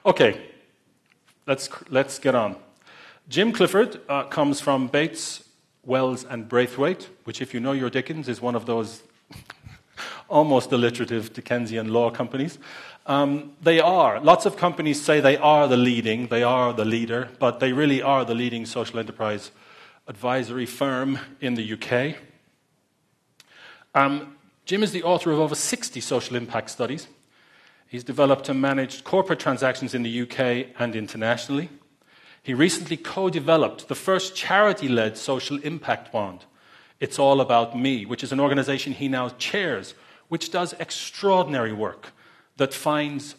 Okay, let's get on. Jim Clifford comes from Bates, Wells and Braithwaite, which, if you know your Dickens, is one of those almost alliterative Dickensian law companies. Lots of companies say they are the leader, but they really are the leading social enterprise advisory firm in the UK. Jim is the author of over 60 social impact studies. He's developed and managed corporate transactions in the UK and internationally. He recently co-developed the first charity-led social impact bond, It's All About Me, which is an organization he now chairs, which does extraordinary work that finds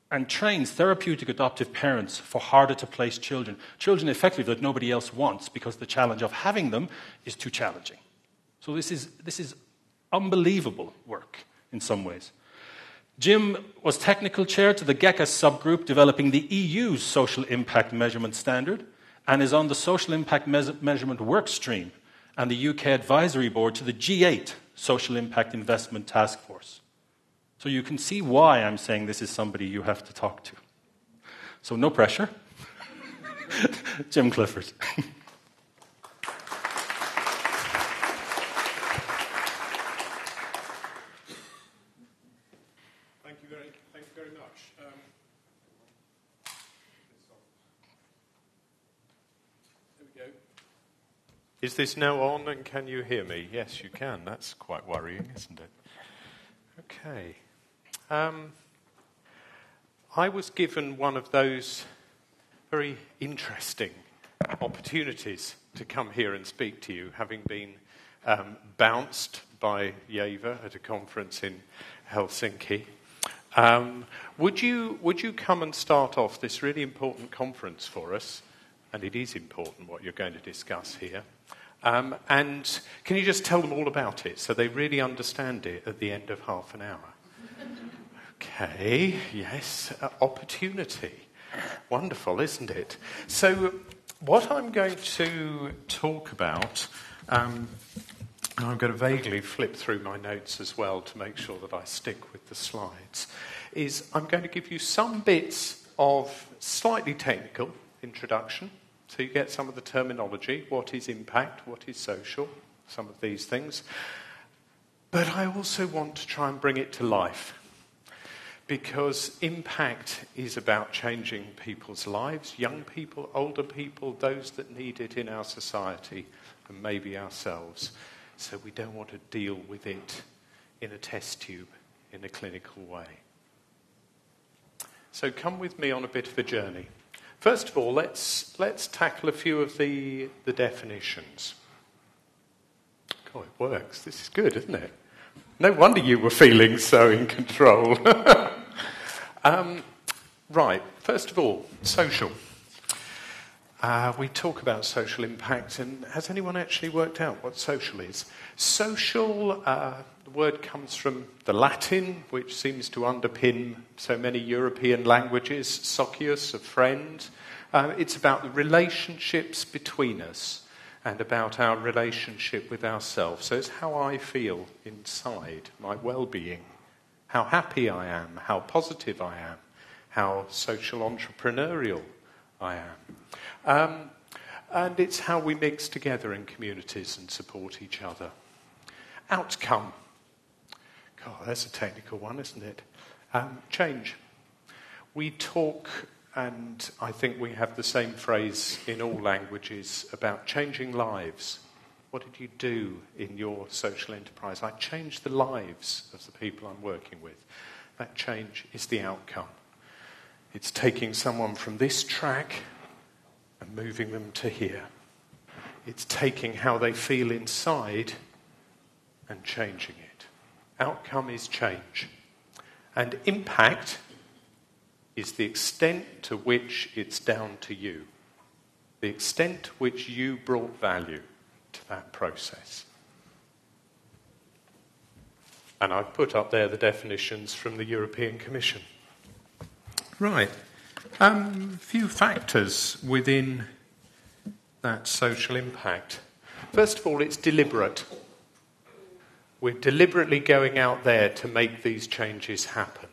and trains therapeutic adoptive parents for harder-to-place children. Children, effectively, that nobody else wants because the challenge of having them is too challenging. So this is unbelievable work in some ways. Jim was technical chair to the GECA subgroup developing the EU's social impact measurement standard and is on the social impact measurement work stream and the UK advisory board to the G8 Social Impact Investment Task Force. So you can see why I'm saying this is somebody you have to talk to. So no pressure. Jim Clifford. Thank you very much. There we go. Is this now on and can you hear me? Yes, you can. That's quite worrying, isn't it? Okay. I was given one of those very interesting opportunities to come here and speak to you, having been bounced by Yeva at a conference in Helsinki. Would you come and start off this really important conference for us? And it is important what you're going to discuss here. And can you just tell them all about it so they really understand it at the end of half an hour? Okay, yes, opportunity. Wonderful, isn't it? So what I'm going to talk about, and I'm going to vaguely flip through my notes as well to make sure that I stick with the slides, is I'm going to give you some bits of slightly technical introduction, so you get some of the terminology, what is impact, what is social, some of these things. But I also want to try and bring it to life, because impact is about changing people's lives, young people, older people, those that need it in our society, and maybe ourselves. So we don't want to deal with it in a test tube, in a clinical way. So come with me on a bit of a journey. First of all, let's tackle a few of the definitions. Oh, it works. This is good, isn't it? No wonder you were feeling so in control. Right, first of all, social. We talk about social impact, and has anyone actually worked out what social is? Social, the word comes from the Latin, which seems to underpin so many European languages. Socius, a friend. It's about the relationships between us and about our relationship with ourselves. So it's how I feel inside, my well-being, how happy I am, how positive I am, how social entrepreneurial I am. And it's how we mix together in communities and support each other. Outcome. God, that's a technical one, isn't it? Change. We talk, and I think we have the same phrase in all languages, about changing lives. What did you do in your social enterprise? I changed the lives of the people I'm working with. That change is the outcome. It's taking someone from this track and moving them to here. It's taking how they feel inside and changing it. Outcome is change. And impact is the extent to which it's down to you. The extent to which you brought value to that process. And I've put up there the definitions from the European Commission. Right. A few factors within that social impact. First of all, it's deliberate. We're deliberately going out there to make these changes happen.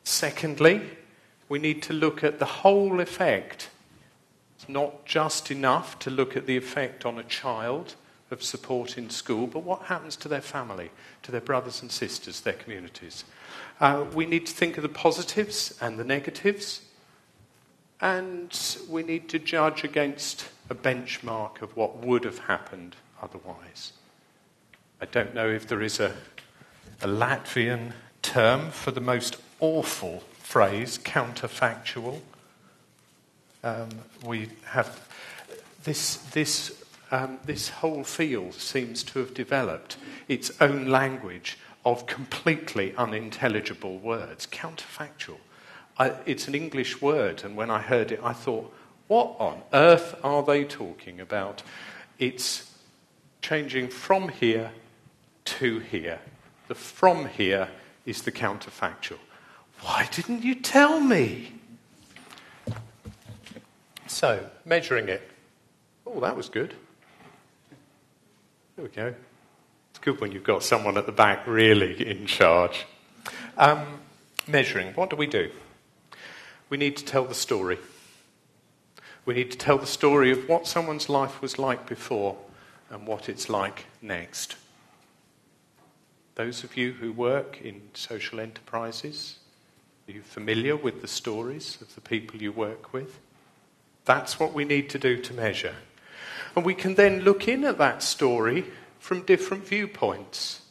Secondly, We need to look at the whole effect. It's not just enough to look at the effect on a child of support in school, but what happens to their family, to their brothers and sisters, their communities. We need to think of the positives and the negatives, and we need to judge against a benchmark of what would have happened otherwise. I don't know if there is a Latvian term for the most awful phrase, counterfactual. We have this whole field seems to have developed its own language of completely unintelligible words. Counterfactual. It's an English word, and when I heard it, I thought, what on earth are they talking about? It's changing from here to here. The from here is the counterfactual. Why didn't you tell me? So, measuring it. Oh, that was good. There we go. It's good when you've got someone at the back really in charge. Measuring. What do? We need to tell the story. We need to tell the story of what someone's life was like before and what it's like next. Those of you who work in social enterprises, are you familiar with the stories of the people you work with? That's what we need to do to measure. And we can then look in at that story from different viewpoints.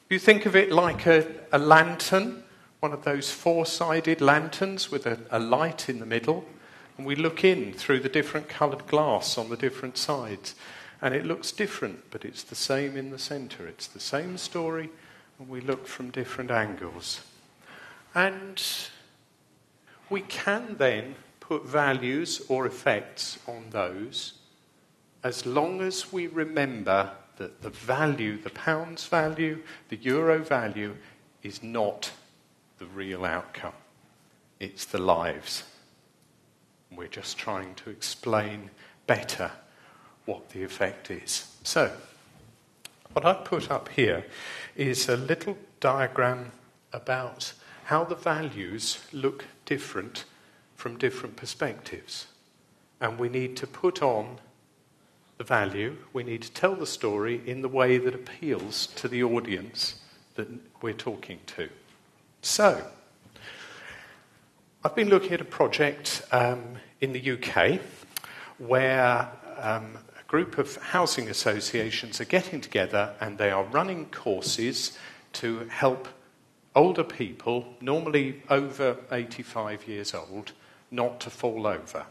If you think of it like a lantern, one of those four-sided lanterns with a light in the middle, and we look in through the different coloured glass on the different sides, and it looks different, but it's the same in the centre. It's the same story, and we look from different angles. And we can then put values or effects on those as long as we remember that the value, the pounds value, the euro value, is not the real outcome. It's the lives. We're just trying to explain better what the effect is. So, what I've put up here is a little diagram about how the values look different from different perspectives. And we need to put on the value, we need to tell the story in the way that appeals to the audience that we're talking to. So, I've been looking at a project in the UK where a group of housing associations are getting together and they are running courses to help older people, normally over 85 years old, not to fall over.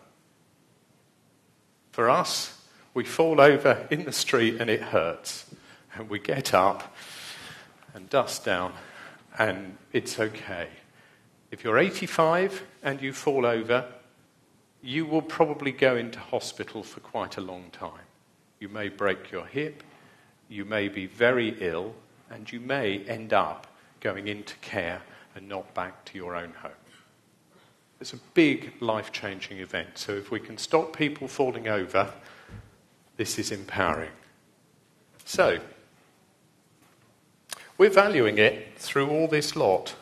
For us, we fall over in the street and it hurts. And we get up and dust down and it's okay. If you're 85 and you fall over, you will probably go into hospital for quite a long time. You may break your hip, you may be very ill, and you may end up going into care and not back to your own home. It's a big life-changing event. So if we can stop people falling over, this is empowering. So, we're valuing it through all this lot.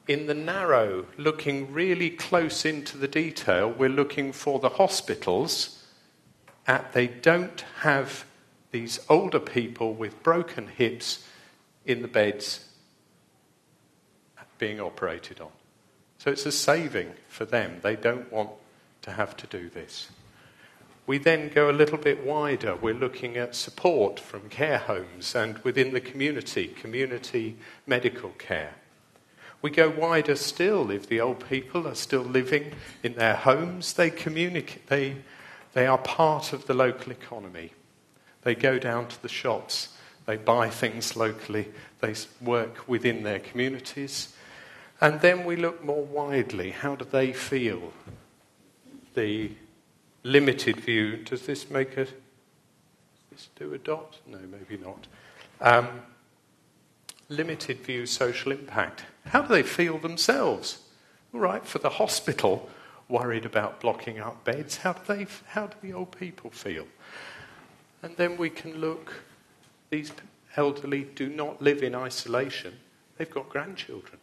In the narrow, looking really close into the detail, we're looking for the hospitals. They don't have these older people with broken hips in the beds being operated on. So it's a saving for them. They don't want to have to do this. We then go a little bit wider. We're looking at support from care homes and within the community medical care. We go wider still. If the old people are still living in their homes, they communicate. They are part of the local economy. They go down to the shops. They buy things locally. They work within their communities. And then we look more widely. How do they feel? The limited view. Does this make a... Does this do a dot? No, maybe not. Limited view social impact. How do they feel themselves? All right, for the hospital, worried about blocking up beds, how do the old people feel? And then we can look, these elderly do not live in isolation. They've got grandchildren.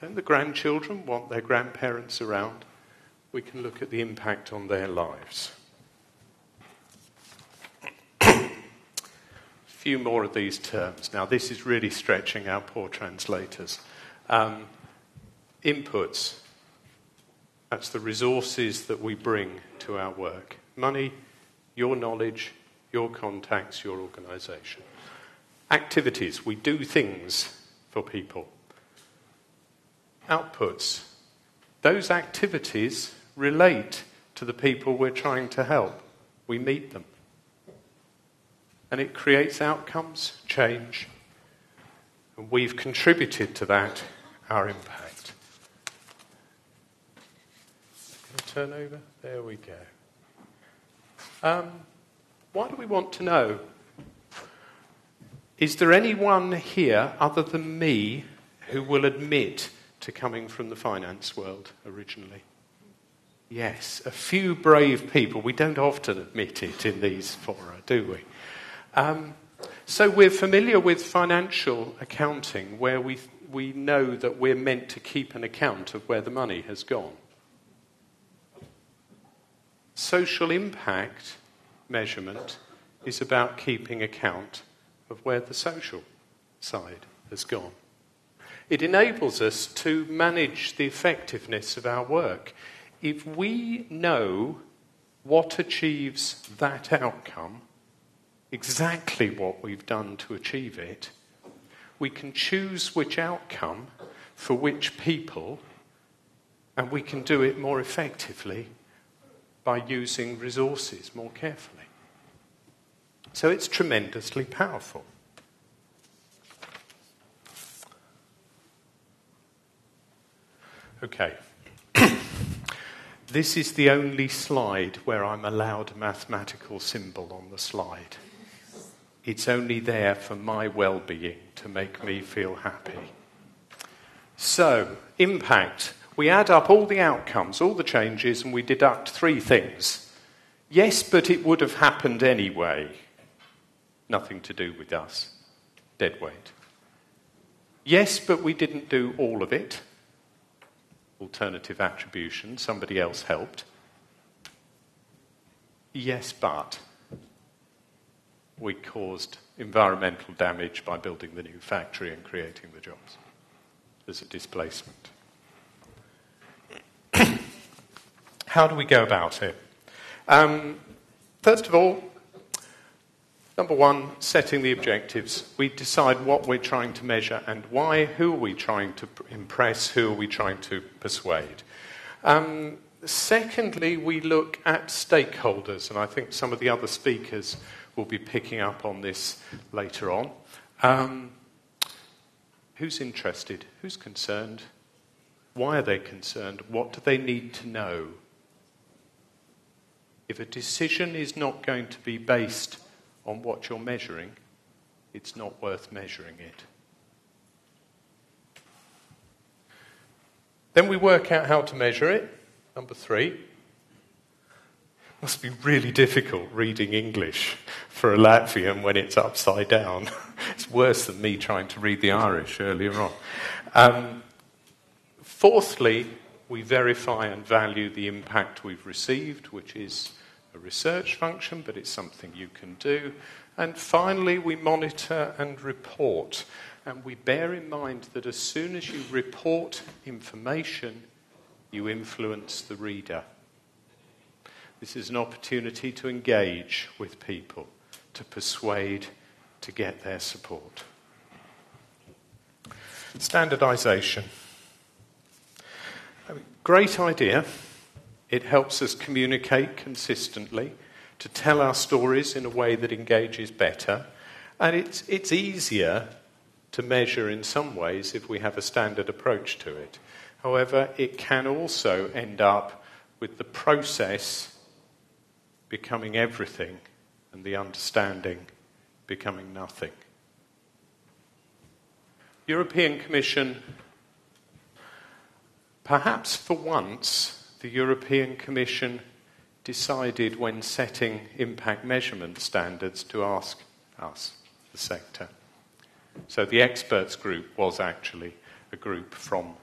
Don't the grandchildren want their grandparents around? We can look at the impact on their lives. A few more of these terms. Now, this is really stretching our poor translators. Inputs. That's the resources that we bring to our work. Money, your knowledge, your contacts, your organisation. Activities. We do things for people. Outputs. Those activities relate to the people we're trying to help. We meet them. And it creates outcomes, change. And we've contributed to that, our impact. Can I turn over? There we go. Why do we want to know? Is there anyone here other than me who will admit to coming from the finance world originally? Yes, a few brave people. We don't often admit it in these fora, do we? So we're familiar with financial accounting, where we know that we're meant to keep an account of where the money has gone. Social impact measurement is about keeping account of where the social side has gone. It enables us to manage the effectiveness of our work. If we know what achieves that outcome, exactly what we've done to achieve it, we can choose which outcome for which people, and we can do it more effectively by using resources more carefully. So it's tremendously powerful. Okay. This is the only slide where I'm allowed a mathematical symbol on the slide. It's only there for my well-being, to make me feel happy. So, impact. We add up all the outcomes, all the changes, and we deduct three things. Yes, but it would have happened anyway. Nothing to do with us. Dead weight. Yes, but we didn't do all of it. Alternative attribution. Somebody else helped. Yes, but we caused environmental damage by building the new factory and creating the jobs. There's a displacement. How do we go about it? First of all, number one, setting the objectives. We decide what we're trying to measure and why. Who are we trying to impress? Who are we trying to persuade? Secondly, we look at stakeholders, and I think some of the other speakers will be picking up on this later on. Who's interested? Who's concerned? Why are they concerned? What do they need to know? If a decision is not going to be based on what you're measuring, it's not worth measuring it. Then we work out how to measure it. Number 3. Must be really difficult reading English for a Latvian when it's upside down. It's worse than me trying to read the Irish earlier on. Fourthly, we verify and value the impact we've received, which is a research function, but it's something you can do. And finally, we monitor and report. And we bear in mind that as soon as you report information, you influence the reader. This is an opportunity to engage with people, to persuade, to get their support. Standardisation. Great idea. It helps us communicate consistently, to tell our stories in a way that engages better. And it's easier to measure in some ways if we have a standard approach to it. However, it can also end up with the process becoming everything and the understanding becoming nothing. European Commission, perhaps for once, the European Commission decided when setting impact measurement standards to ask us, the sector. So the experts group was actually a group from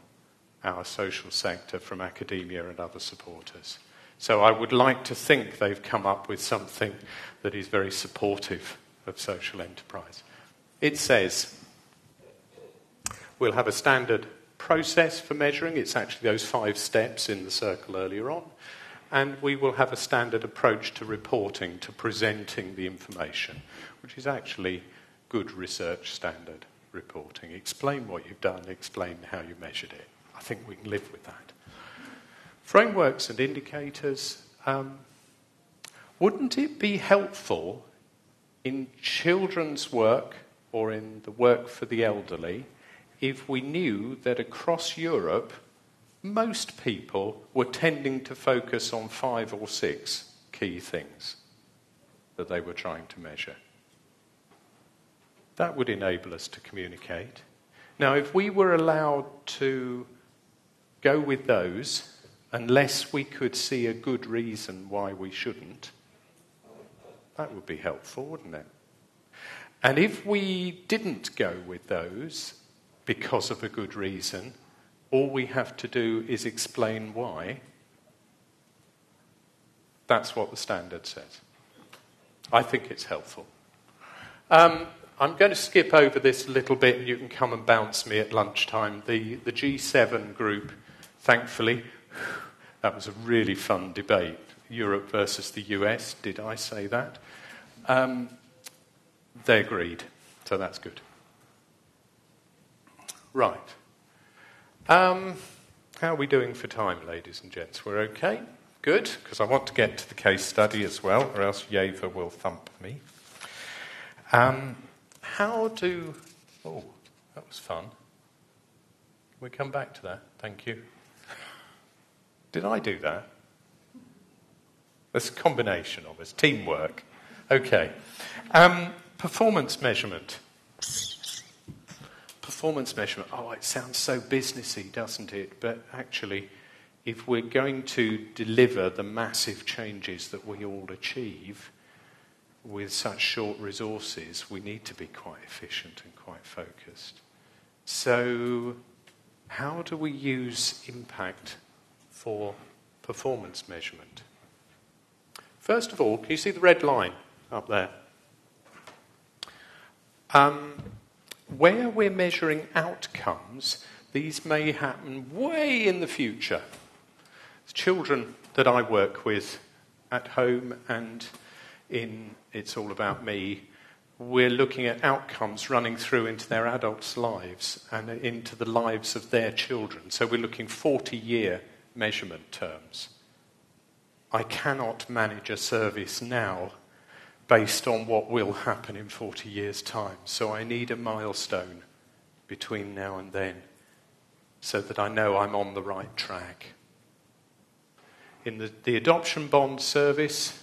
our social sector, from academia and other supporters. So I would like to think they've come up with something that is very supportive of social enterprise. It says we'll have a standard process for measuring. It's actually those 5 steps in the circle earlier on. And we will have a standard approach to reporting, to presenting the information, which is actually good research standard reporting. Explain what you've done, explain how you measured it. I think we can live with that. Frameworks and indicators. Wouldn't it be helpful in children's work or in the work for the elderly if we knew that across Europe most people were tending to focus on 5 or 6 key things that they were trying to measure? That would enable us to communicate. Now, if we were allowed to go with those, unless we could see a good reason why we shouldn't, that would be helpful, wouldn't it? And if we didn't go with those because of a good reason, all we have to do is explain why. That's what the standard says. I think it's helpful. I'm going to skip over this a little bit, and you can come and bounce me at lunchtime. The G7 group, thankfully, that was a really fun debate. Europe versus the US, did I say that? They agreed, so that's good. Right. How are we doing for time, ladies and gents? We're okay? Good, because I want to get to the case study as well, or else Yeva will thump me. Oh, that was fun. Can we come back to that? Thank you. Did I do that? It's a combination of us. Teamwork. Okay. Performance measurement. Performance measurement. Oh, it sounds so businessy, doesn't it? But actually, if we're going to deliver the massive changes that we all achieve with such short resources, we need to be quite efficient and quite focused. So, how do we use impact for performance measurement? First of all, can you see the red line up there? Where we're measuring outcomes, these may happen way in the future. Children that I work with at home and in It's All About Me, we're looking at outcomes running through into their adults' lives and into the lives of their children. So we're looking 40-year measurement terms. I cannot manage a service now based on what will happen in 40 years' time. So I need a milestone between now and then so that I know I'm on the right track. In the adoption bond service,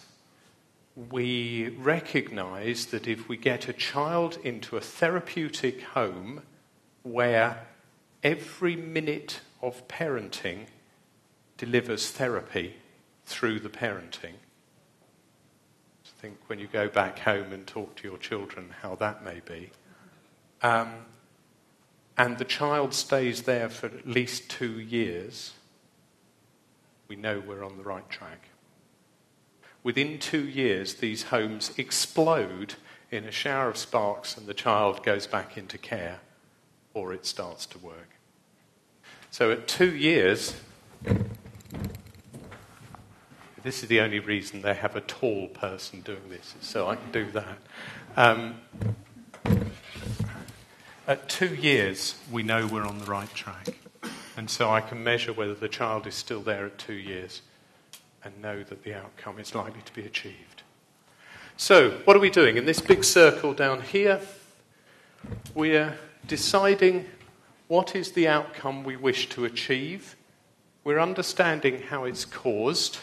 we recognise that if we get a child into a therapeutic home where every minute of parenting delivers therapy through the parenting, I think when you go back home and talk to your children how that may be, and the child stays there for at least 2 years, we know we're on the right track. Within 2 years, these homes explode in a shower of sparks and the child goes back into care or it starts to work. So at 2 years, this is the only reason they have a tall person doing this, so I can do that. At 2 years, we know we're on the right track. And so I can measure whether the child is still there at 2 years and know that the outcome is likely to be achieved. So, what are we doing? In this big circle down here, we're deciding what is the outcome we wish to achieve. We're understanding how it's caused.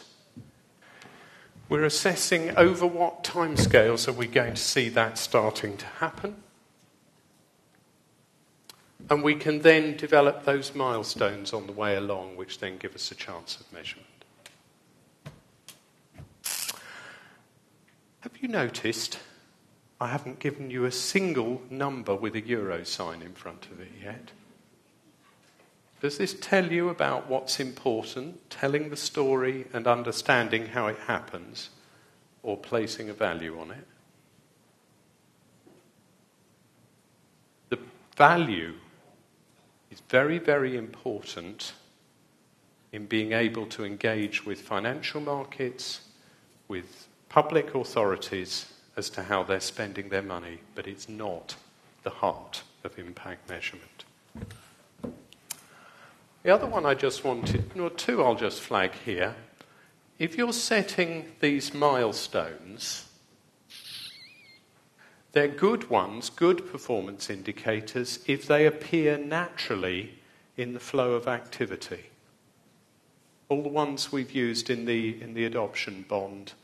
We're assessing over what timescales are we going to see that starting to happen. And we can then develop those milestones on the way along, which then give us a chance of measurement. Have you noticed I haven't given you a single number with a euro sign in front of it yet? Does this tell you about what's important, telling the story and understanding how it happens, or placing a value on it? The value is very, very important in being able to engage with financial markets, with public authorities as to how they're spending their money, but it's not the heart of impact measurement. The other one I just wanted, or two I'll just flag here. If you're setting these milestones, they're good ones, good performance indicators, if they appear naturally in the flow of activity. All the ones we've used in the adoption bond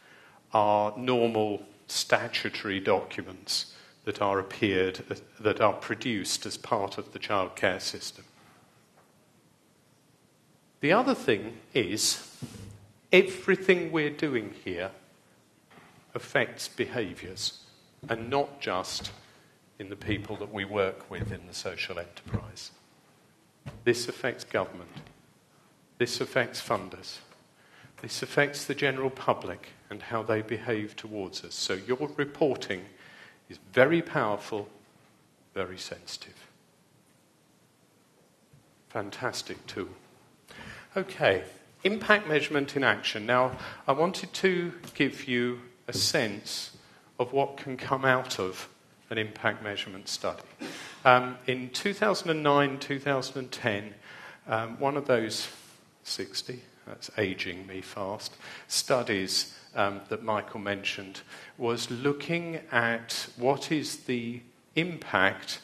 are normal statutory documents that are produced as part of the childcare system. The other thing is, everything we're doing here affects behaviours, and not just in the people that we work with in the social enterprise. This affects government. This affects funders. This affects the general public and how they behave towards us. So your reporting is very powerful, very sensitive. Fantastic tool. Okay, impact measurement in action. Now, I wanted to give you a sense of what can come out of an impact measurement study. In 2009, 2010, one of those 60, that's aging me fast, studies that Michael mentioned was looking at what is the impact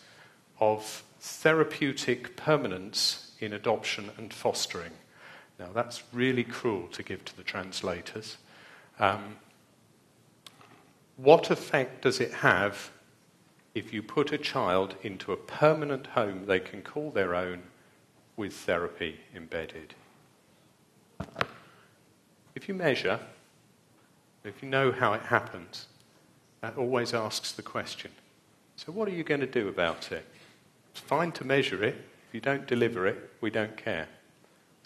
of therapeutic permanence in adoption and fostering. Now, that's really cruel to give to the translators. What effect does it have if you put a child into a permanent home they can call their own with therapy embedded? If you measure, if you know how it happens, that always asks the question, so what are you going to do about it? It's fine to measure it. If you don't deliver it, we don't care.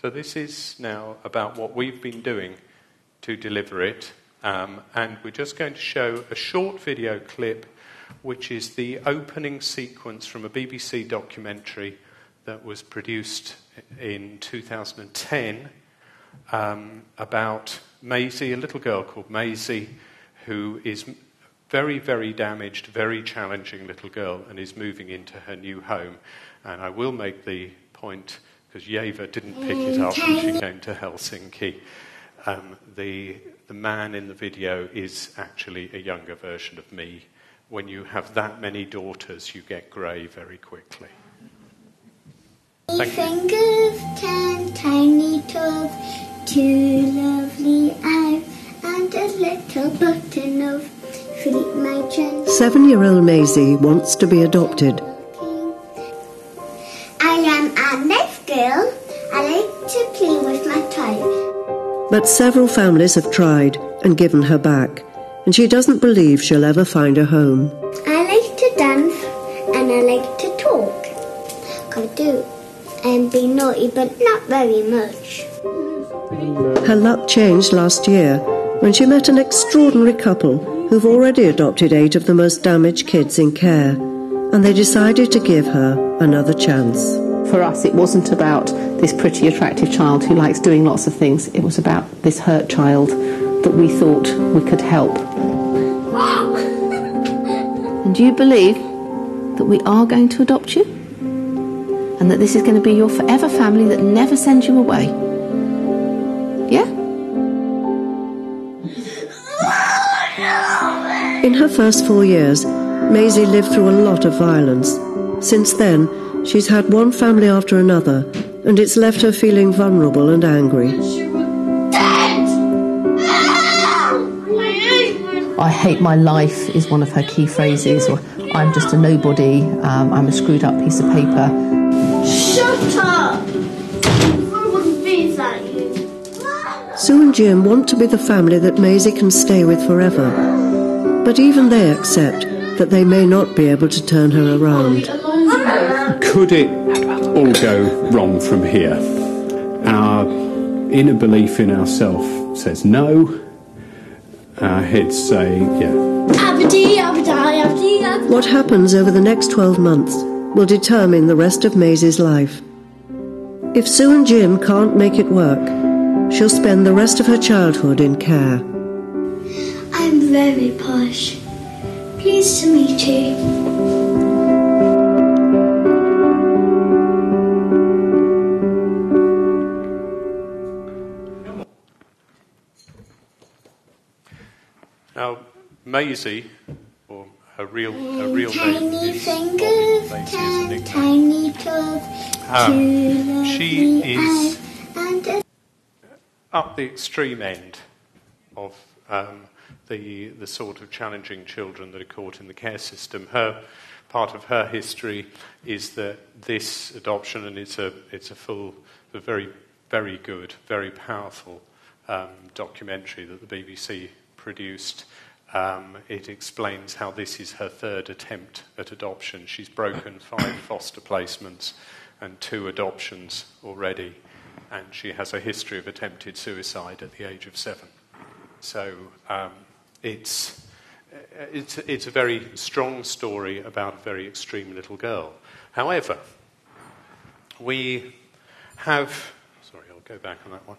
So this is now about what we've been doing to deliver it, and we're just going to show a short video clip which is the opening sequence from a BBC documentary that was produced in 2010 about Maisie, a little girl called Maisie, who is very, very damaged, very challenging little girl and is moving into her new home. And I will make the point, because Yeva didn't pick it up when she came to Helsinki. The man in the video is actually a younger version of me. When you have that many daughters, you get grey very quickly. Thank you. Finger of 10, tiny toes, 2 lovely eyes, and a little button of 3 my chin. 7-year-old Maisie wants to be adopted. I am a nice girl. I like to play with my toys. But several families have tried and given her back, and she doesn't believe she'll ever find a home. I like to dance and I like to talk. I do. And be naughty, but not very much. Her luck changed last year when she met an extraordinary couple who've already adopted 8 of the most damaged kids in care, and they decided to give her another chance. For us, it wasn't about this pretty, attractive child who likes doing lots of things. It was about this hurt child that we thought we could help. And do you believe that we are going to adopt you? And that this is going to be your forever family that never sends you away? Yeah? In her first 4 years, Maisie lived through a lot of violence. Since then, she's had one family after another, and it's left her feeling vulnerable and angry. I hate my life is one of her key phrases, or I'm just a nobody, I'm a screwed up piece of paper. Shut up! Everyone beats at you. Sue and Jim want to be the family that Maisie can stay with forever, but even they accept that they may not be able to turn her around. Could it all go wrong from here. Our inner belief in ourselves says no. Our heads say, yeah. What happens over the next 12 months will determine the rest of Maisie's life. If Sue and Jim can't make it work, she'll spend the rest of her childhood in care. I'm very posh. Pleased to meet you. Now, Maisie, or her real name Tiny is fingers, Maisie is a nickname. tiny toes, She is and up the extreme end of the sort of challenging children that are caught in the care system. Part of her history is that this adoption, and it's a very, very good, very powerful documentary that the BBC produced. It explains how this is her third attempt at adoption. She's broken 5 foster placements and 2 adoptions already, and she has a history of attempted suicide at the age of 7. So it's a very strong story about a very extreme little girl. However, we have... Sorry, I'll go back on that one.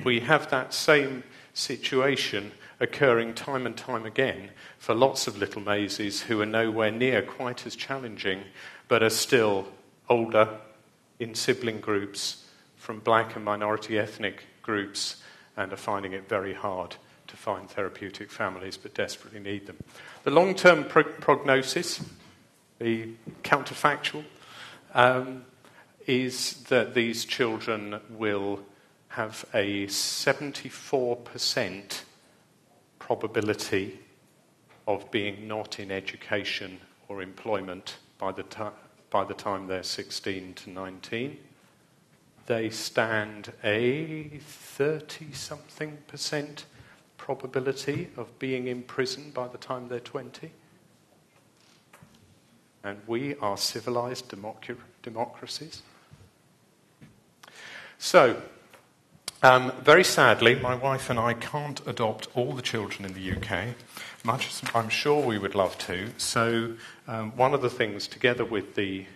We have that same situation occurring time and time again for lots of little Maisies who are nowhere near quite as challenging, but are still older, in sibling groups, from black and minority ethnic groups, and are finding it very hard to find therapeutic families, but desperately need them. The long-term prognosis, the counterfactual, is that these children will have a 74% probability of being not in education or employment by the time they're 16 to 19. They stand a 30-something% probability of being in prison by the time they're 20. And we are civilized democracies. So, very sadly, my wife and I can't adopt all the children in the UK, much as I'm sure we would love to. So one of the things, together with the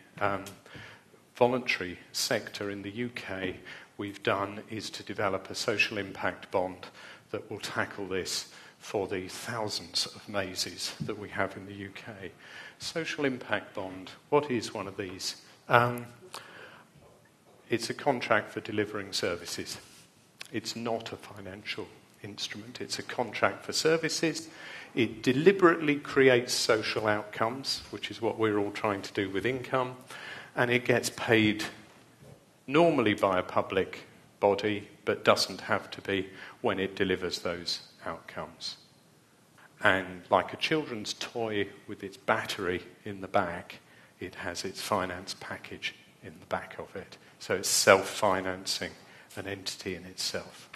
voluntary sector in the UK, we've done is to develop a social impact bond that will tackle this for the thousands of Maisies that we have in the UK. Social impact bond, what is one of these? It's a contract for delivering services. It's not a financial instrument. It's a contract for services. It deliberately creates social outcomes, which is what we're all trying to do with income, and it gets paid normally by a public body, but doesn't have to be when it delivers those outcomes. And like a children's toy with its battery in the back, it has its finance package in the back of it. So it's self-financing, an entity in itself.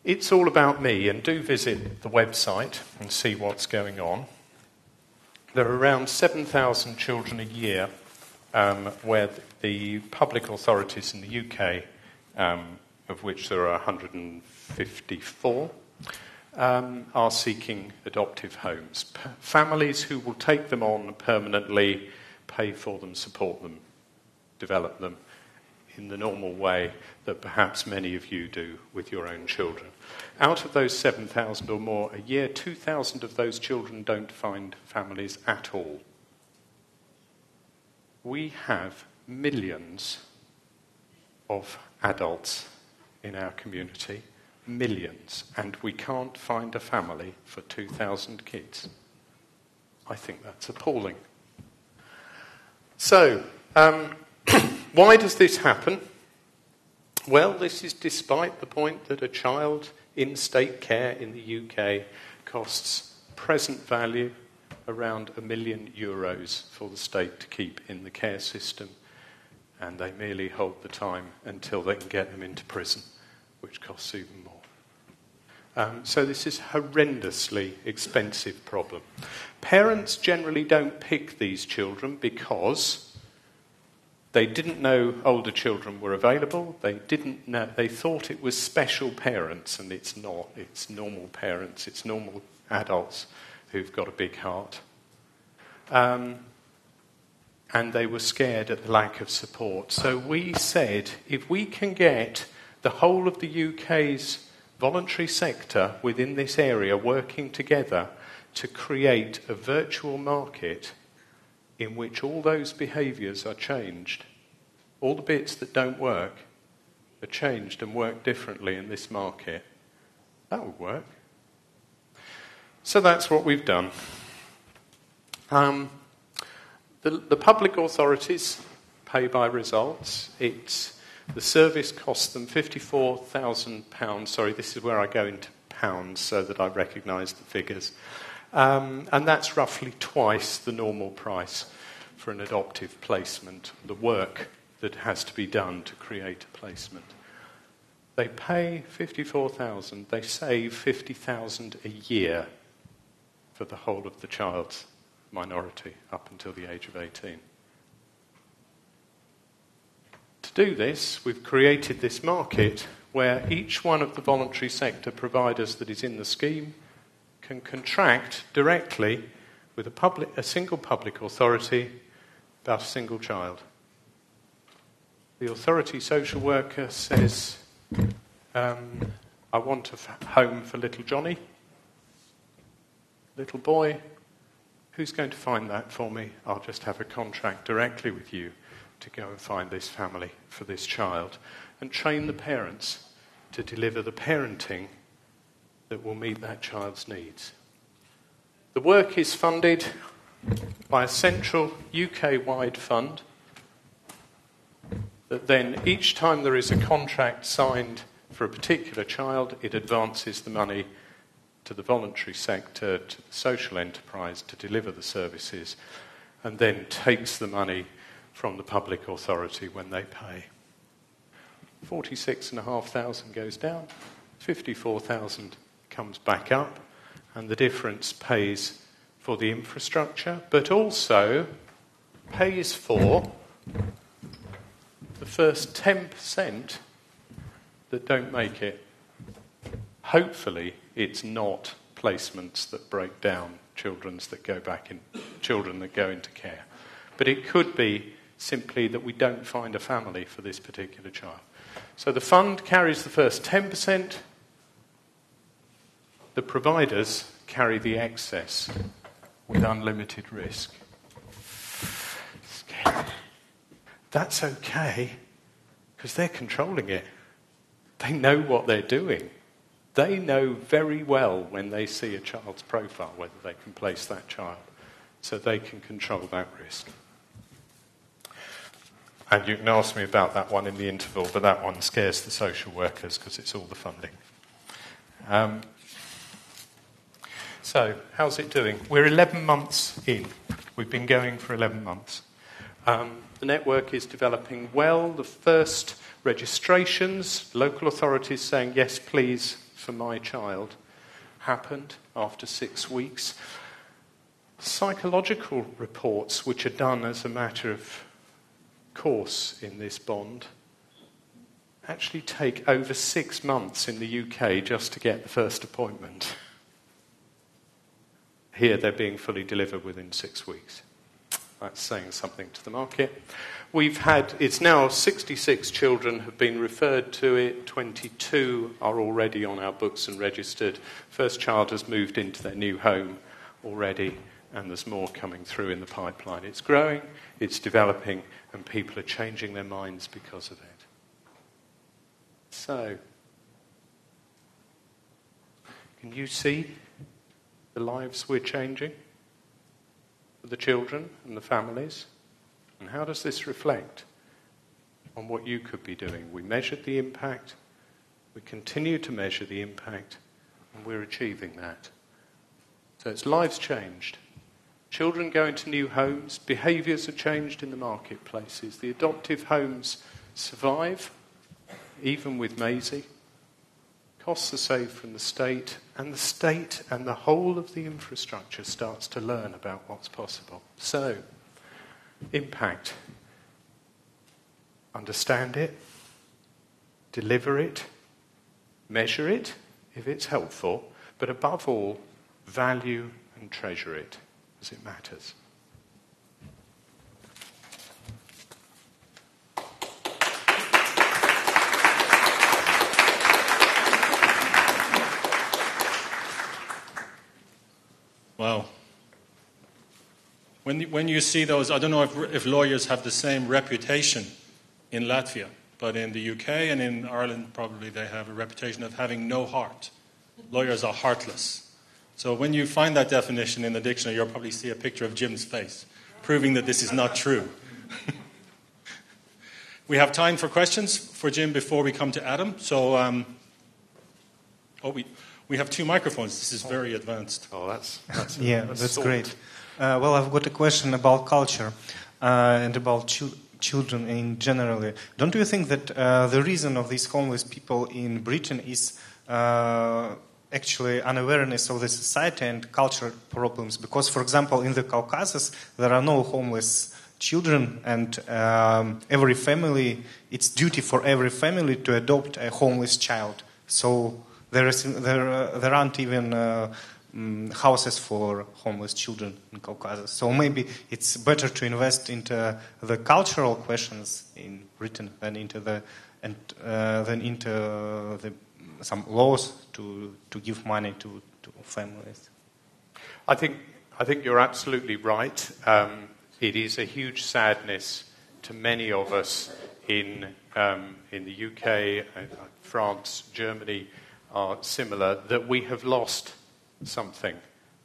It's all about me, and do visit the website and see what's going on. There are around 7,000 children a year where the public authorities in the UK, of which there are 154, are seeking adoptive homes. Families who will take them on permanently, pay for them, support them, develop them in the normal way that perhaps many of you do with your own children. Out of those 7,000 or more a year, 2,000 of those children don't find families at all. We have millions of adults in our community, millions, and we can't find a family for 2,000 kids. I think that's appalling. So, why does this happen? Well, this is despite the point that a child in state care in the UK costs present value around €1 million for the state to keep in the care system, and they merely hold the time until they can get them into prison, which costs even more. So this is a horrendously expensive problem. Parents generally don't pick these children because they didn't know older children were available. They thought it was special parents, and it's not. It's normal parents. It's normal adults who've got a big heart. And they were scared at the lack of support. So we said, if we can get the whole of the UK's voluntary sector within this area working together to create a virtual market in which all those behaviours are changed, all the bits that don't work are changed and work differently in this market, that would work. So that's what we've done. The public authorities pay by results. The service costs them £54,000. Sorry, this is where I go into pounds so that I recognise the figures. And that's roughly twice the normal price for an adoptive placement, the work that has to be done to create a placement. They pay £54,000. They save £50,000 a year for the whole of the child's minority up until the age of 18. To do this, we've created this market where each one of the voluntary sector providers that is in the scheme can contract directly with a single public authority about a single child. The authority social worker says, I want a home for little Johnny, little boy. Who's going to find that for me? I'll just have a contract directly with you to go and find this family for this child and train the parents to deliver the parenting that will meet that child's needs. The work is funded by a central UK-wide fund that then each time there is a contract signed for a particular child, it advances the money to the voluntary sector, to the social enterprise to deliver the services, and then takes the money from the public authority when they pay. 46,500 goes down, 54,000 comes back up, and the difference pays for the infrastructure, but also pays for the first 10% that don't make it. Hopefully, it's not placements that break down children that go into care. But it could be simply that we don't find a family for this particular child. So the fund carries the first 10%. The providers carry the excess with unlimited risk. That's okay, because they're controlling it. They know what they're doing. They know very well when they see a child's profile whether they can place that child, so they can control that risk. And you can ask me about that one in the interval, but that one scares the social workers because it's all the funding. So, how's it doing? We're 11 months in. We've been going for 11 months. The network is developing well. The first registrations, local authorities saying, yes, please, for my child, happened after 6 weeks. Psychological reports, which are done as a matter of course in this bond, actually take over 6 months in the UK just to get the first appointment. Here they're being fully delivered within 6 weeks. That's saying something to the market. It's now 66 children have been referred to it, 22 are already on our books and registered. First child has moved into their new home already, and there's more coming through in the pipeline. It's growing, it's developing, and people are changing their minds because of it. So, can you see the lives we're changing for the children and the families? And how does this reflect on what you could be doing? We measured the impact, we continue to measure the impact, and we're achieving that. So it's lives changed. Children go into new homes, behaviours are changed in the marketplaces. The adoptive homes survive, even with Maisie, costs are saved from the state and the whole of the infrastructure starts to learn about what's possible. So, impact. Understand it, deliver it, measure it if it's helpful, but above all, value and treasure it as it matters. Wow. When you see those, I don't know if lawyers have the same reputation in Latvia, but in the UK and in Ireland probably they have a reputation of having no heart. Lawyers are heartless. So when you find that definition in the dictionary, you'll probably see a picture of Jim's face, proving that this is not true. We have time for questions for Jim before we come to Adam. So, we have 2 microphones. This is very advanced. Oh, that's great. Well, I've got a question about culture and about children in generally. Don't you think that the reason of these homeless people in Britain is actually unawareness of the society and cultural problems? Because, for example, in the Caucasus, there are no homeless children, and every family, it's duty for every family to adopt a homeless child. So there aren't even houses for homeless children in Caucasus. So maybe it's better to invest into the cultural questions in Britain than into some laws to give money to families. I think you're absolutely right. It is a huge sadness to many of us in the UK, France, Germany are similar, that we have lost something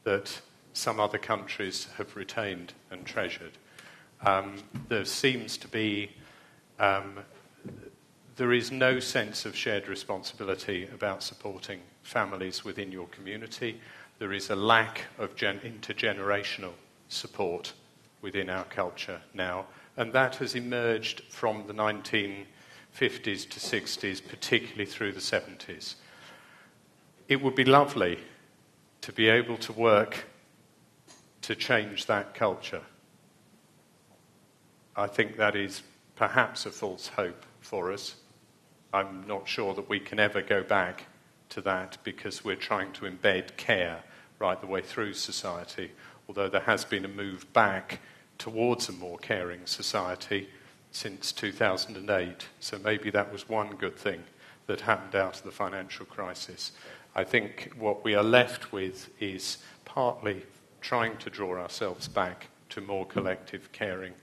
that some other countries have retained and treasured. There seems to be, there is no sense of shared responsibility about supporting families within your community. There is a lack of intergenerational support within our culture now, and that has emerged from the 1950s to 60s, particularly through the 70s. It would be lovely to be able to work to change that culture. I think that is perhaps a false hope for us. I'm not sure that we can ever go back to that because we're trying to embed care right the way through society, although there has been a move back towards a more caring society since 2008. So maybe that was one good thing that happened out of the financial crisis. I think what we are left with is partly trying to draw ourselves back to more collective caring,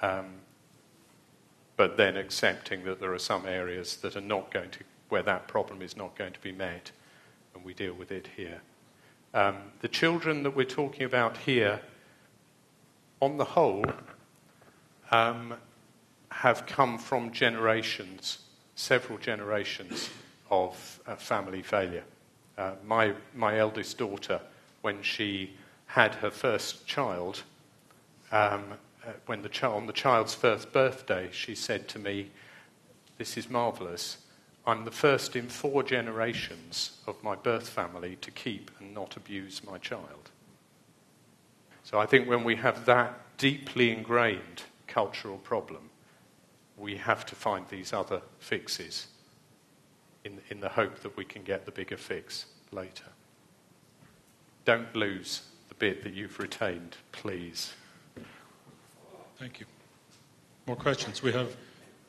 but then accepting that there are some areas that are not going to, where that problem is not going to be met, and we deal with it here. The children that we're talking about here, on the whole, have come from generations, several generations of family failure. My eldest daughter, when she had her first child, on the child's first birthday, she said to me, "This is marvellous. I'm the first in 4 generations of my birth family to keep and not abuse my child." So I think when we have that deeply ingrained cultural problem, we have to find these other fixes in the hope that we can get the bigger fix later. Don't lose the bit that you've retained, please. Thank you. More questions? We have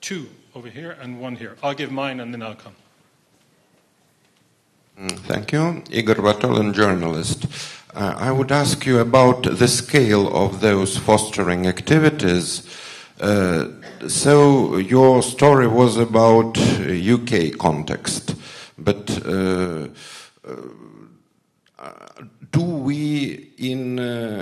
2 over here and 1 here. I'll give mine and then I'll come. Thank you. Igor Vatolin, journalist. I would ask you about the scale of those fostering activities. So your story was about UK context, but do we in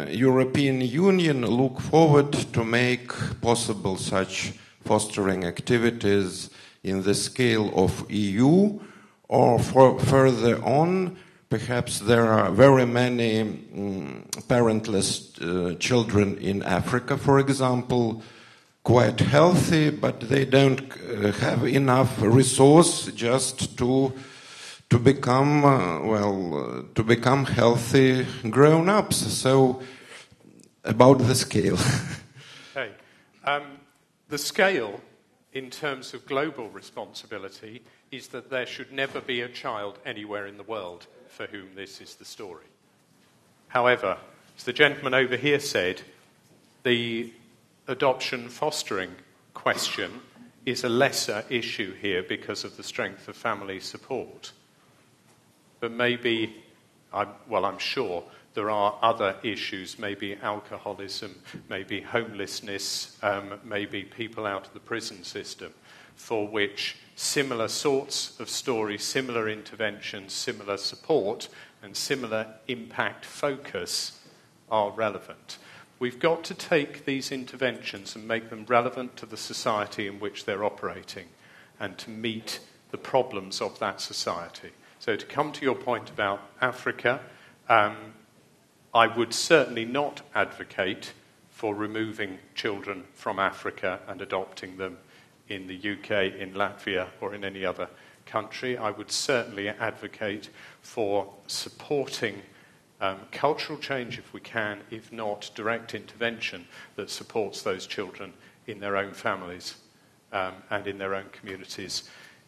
European Union look forward to make possible such fostering activities in the scale of EU, or further on, perhaps there are very many parentless children in Africa, for example, quite healthy, but they don't have enough resource just to to become to become healthy grown-ups. So, about the scale. Okay, the scale in terms of global responsibility is that there should never be a child anywhere in the world for whom this is the story. However, as the gentleman over here said, the adoption fostering question is a lesser issue here because of the strength of family support. But maybe, I'm sure, there are other issues, maybe alcoholism, maybe homelessness, maybe people out of the prison system, for which similar sorts of stories, similar interventions, similar support, and similar impact focus are relevant. We've got to take these interventions and make them relevant to the society in which they're operating and to meet the problems of that society. So to come to your point about Africa, I would certainly not advocate for removing children from Africa and adopting them in the UK, in Latvia, or in any other country. I would certainly advocate for supporting cultural change if we can, if not direct intervention that supports those children in their own families and in their own communities.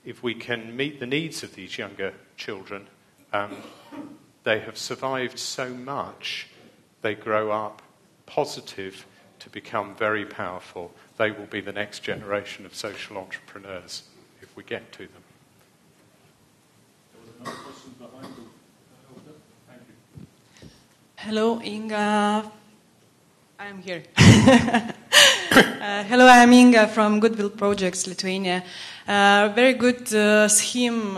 If we can meet the needs of these younger children, they have survived so much, they grow up positive to become very powerful. They will be the next generation of social entrepreneurs if we get to them. There was another question behind you. Thank you. Hello, Inga. I'm here. Hello, I'm Inga from Goodwill Projects, Lithuania. Very good scheme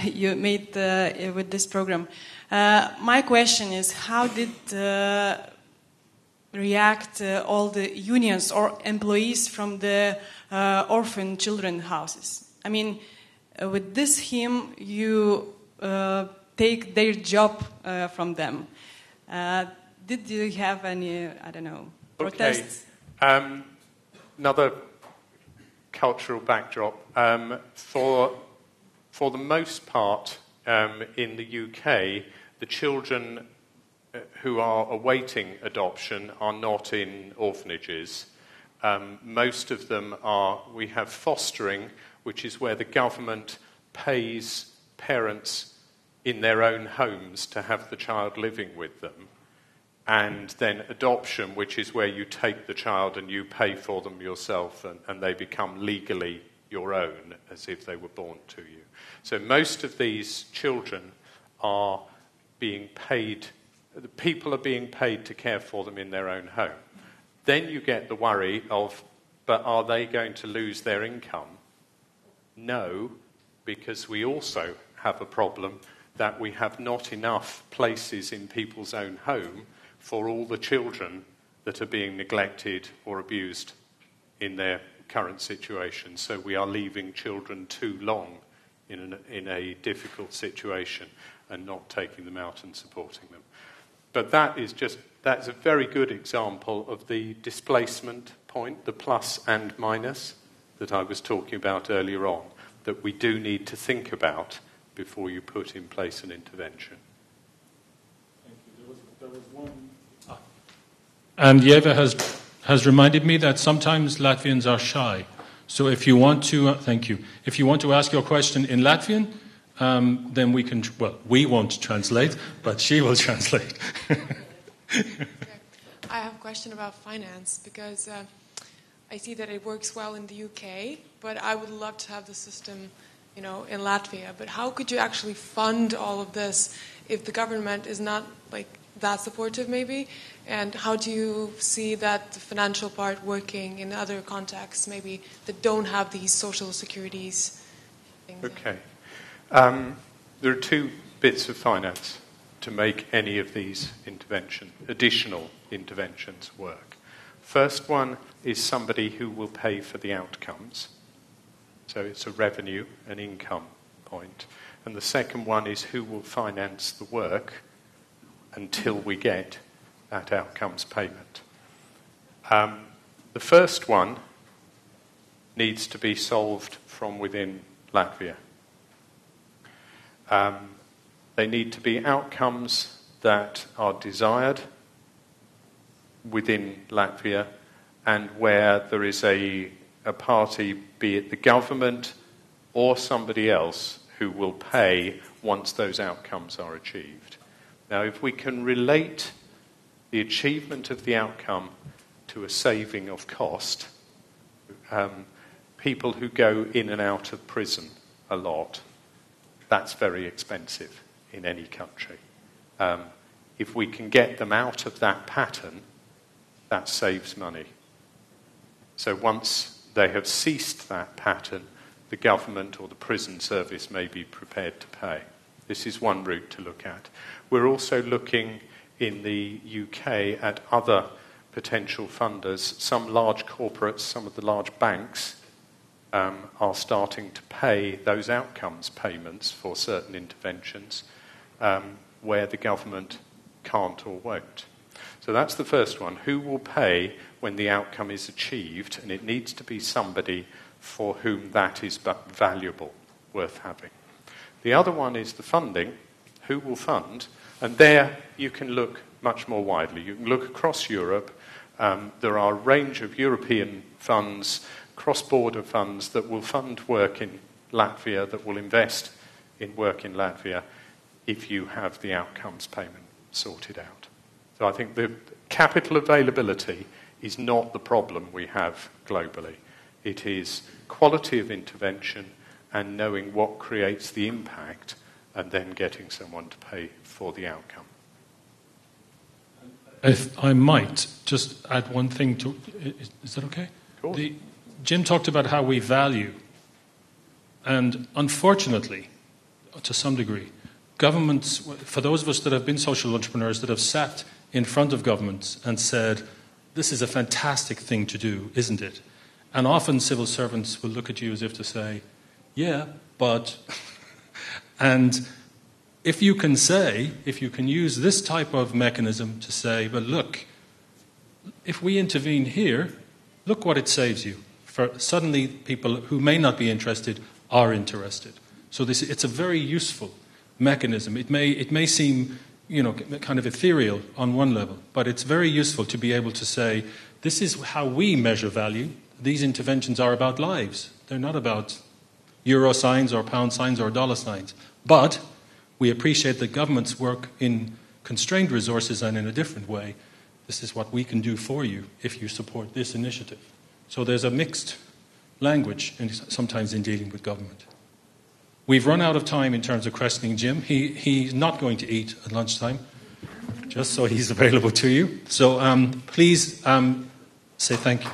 you made with this program. My question is, how did react all the unions or employees from the orphan children houses? I mean, with this scheme, you take their job from them. Did you have any, protests? Okay. Another cultural backdrop. For the most part, in the UK, the children who are awaiting adoption are not in orphanages. Most of them we have fostering, which is where the government pays parents in their own homes to have the child living with them. And then adoption, which is where you take the child and you pay for them yourself and they become legally your own as if they were born to you. So most of these children are being paid, the people are being paid to care for them in their own home. Then you get the worry of, but are they going to lose their income? No, because we also have a problem that we have not enough places in people's own home for all the children that are being neglected or abused in their current situation. So we are leaving children too long in a difficult situation and not taking them out and supporting them. But that's a very good example of the displacement point, the plus and minus that I was talking about earlier on, that we do need to think about before you put in place an intervention. Thank you. There was one. And Yeva has reminded me that sometimes Latvians are shy. So if you want to, thank you. If you want to ask your question in Latvian, then we can. We won't translate, but she will translate. I have a question about finance because I see that it works well in the UK, but I would love to have the system, in Latvia. But how could you actually fund all of this if the government is not that supportive, maybe? And how do you see that the financial part working in other contexts, maybe that don't have these social securities things? Okay. There are two bits of finance to make any of these additional interventions work. First one is somebody who will pay for the outcomes. So it's a revenue, an income point. And the second one is who will finance the work until we get that outcomes payment. The first one needs to be solved from within Latvia. They need to be outcomes that are desired within Latvia and where there is a party, be it the government or somebody else, who will pay once those outcomes are achieved. Now, if we can relate the achievement of the outcome to a saving of cost, people who go in and out of prison a lot, that's very expensive in any country. If we can get them out of that pattern, that saves money. So once they have ceased that pattern, the government or the prison service may be prepared to pay. This is one route to look at. We're also looking in the UK at other potential funders. Some large corporates, some of the large banks are starting to pay those outcomes payments for certain interventions where the government can't or won't. So that's the first one. Who will pay when the outcome is achieved? And it needs to be somebody for whom that is valuable, worth having. The other one is the funding. Who will fund? And there you can look much more widely. You can look across Europe. There are a range of European funds, cross-border funds that will fund work in Latvia, that will invest in work in Latvia if you have the outcomes payment sorted out. So I think the capital availability is not the problem we have globally. It is quality of intervention and knowing what creates the impact and then getting someone to pay for the outcome. If I might just add one thing to... Is that okay? Cool. Jim talked about how we value. And unfortunately, to some degree, governments, for those of us that have been social entrepreneurs, that have sat in front of governments and said, this is a fantastic thing to do, isn't it? And often civil servants will look at you as if to say, yeah, but... And if you can use this type of mechanism to say, well, look, if we intervene here, look what it saves you. For suddenly people who may not be interested are interested. So it's a very useful mechanism. It may seem, kind of ethereal on one level, but it's very useful to be able to say, this is how we measure value. These interventions are about lives. They're not about euro signs or pound signs or dollar signs. But we appreciate that governments work in constrained resources and in a different way. This is what we can do for you if you support this initiative. So there's a mixed language sometimes in dealing with government. We've run out of time in terms of questioning Jim. He's not going to eat at lunchtime, just so he's available to you. So please say thank you.